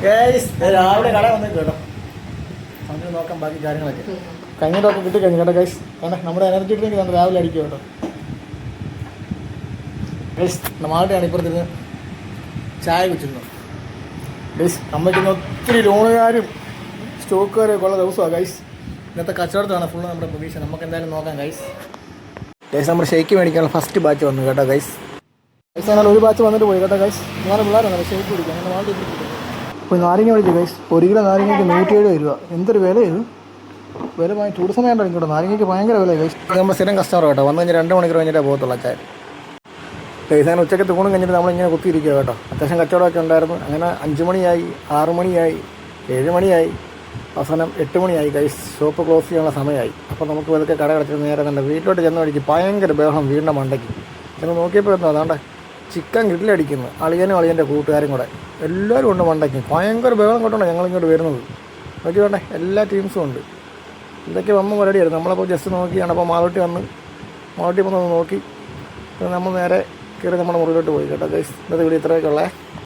Guys രാവിലെ കട വന്നു കേട്ടോ. സമയം നോക്കാം ബാക്കി കാര്യങ്ങളൊക്കെ. കഴിഞ്ഞിട്ടൊക്കെ കിട്ടിക്കഴിഞ്ഞു കേട്ടോ ഗൈസ്. കാരണം നമ്മുടെ എനർജി ഡ്രിങ്ക് നമ്മൾ രാവിലെ അടിക്കും കേട്ടോ ഗൈസ്. നമ്മളുടെയാണ് ഇപ്പുറത്തിരുന്ന് ചായ കുടിച്ചിരുന്നത് ഗൈസ്. നമ്മൾക്കിന്ന് ഒത്തിരി ലോണുകാരും സ്റ്റോക്കുകാരൊക്കെ ഉള്ള ദിവസമാണ് ഗൈസ്. ഇന്നത്തെ കച്ചവടത്താണ് ഫുള്ള് നമ്മുടെ പ്രതീക്ഷ. നമുക്ക് എന്തായാലും നോക്കാം ഗൈസ്. ഗൈസ് നമ്മുടെ ഷെയ്ക്ക് മേടിക്കാനുള്ള ഫസ്റ്റ് ബാച്ച് വന്നു കേട്ടോ ഗൈസ്. ഗൈസ് എന്നാൽ ഒരു ബാച്ച് വന്നിട്ട് പോയി കേട്ടോ ഗൈസ്. നാളെ പിള്ളേരാണ് ഷെയ്ക്ക് കുടിക്കാം. അങ്ങനെ വാണ്ടി ഇപ്പോൾ നാരങ്ങ മേടിച്ചു ഗൈസ്. 1 കിലോ നാരങ്ങയ്ക്ക് 170 രൂപ. എന്തൊരു വില ഇത്. വില ചൂട് സമയം ഉണ്ടോ ഇങ്ങോട്ട്. നാരങ്ങയ്ക്ക് ഭയങ്കര വില ഗൈസ്. നമ്മൾ സ്ഥിരം കസ്റ്റമർ കേട്ടോ. വന്നു കഴിഞ്ഞാൽ 2 മണിക്കൂർ കഴിഞ്ഞിട്ടേ പോകത്തുള്ളൂ ചായ ഗൈസ്. അങ്ങനെ ഉച്ചയ്ക്ക് തൂണും കഴിഞ്ഞിട്ട് നമ്മളിങ്ങനെ കുത്തിയിരിക്കുക കേട്ടോ. അത്യാവശ്യം കച്ചവടമൊക്കെ ഉണ്ടായിരുന്നു. അങ്ങനെ 5 മണിയായി, 6 മണിയായി, 7 മണിയായി, അവസാനം 8 മണിയായി ഗൈസ്. ഷോപ്പ് ക്ലോസ് ചെയ്യാനുള്ള സമയമായി. അപ്പോൾ നമുക്ക് ഇതൊക്കെ കട അടച്ചിട്ട് നേരെ തന്നെ വീട്ടിലോട്ട് ചെന്ന് മേടിച്ച് ഭയങ്കര ബഹളം വീടിൻ്റെ മണ്ടയ്ക്ക്. ചെന്ന് നോക്കിയപ്പോൾ എന്തോ അതാണ്ട് ചിക്കൻ ഗ്രില്ലടിക്കുന്നു. അളിയനും അളിയൻ്റെ കൂട്ടുകാരും കൂടെ എല്ലാവരും ഉണ്ട് മണ്ടയ്ക്ക്. ഭയങ്കര ബഹളം കൊണ്ടാണ് ഞങ്ങളിങ്ങോട്ട് വരുന്നത്. നോക്കി വേണ്ടേ എല്ലാ ടീംസും ഉണ്ട്. ഇതൊക്കെ വന്ന് പരിപാടിയായിരുന്നു. നമ്മളപ്പോൾ ജസ്റ്റ് നോക്കിയാണ്. അപ്പോൾ മാളൂട്ടി വന്ന് നോക്കി നമ്മൾ നേരെ കയറി നമ്മുടെ മുറിയിലോട്ട് പോയി കേട്ടോ ഗൈസ്. ഇന്നത്തെ വീഡിയോ ഇത്രയൊക്കെ ഉള്ളേ.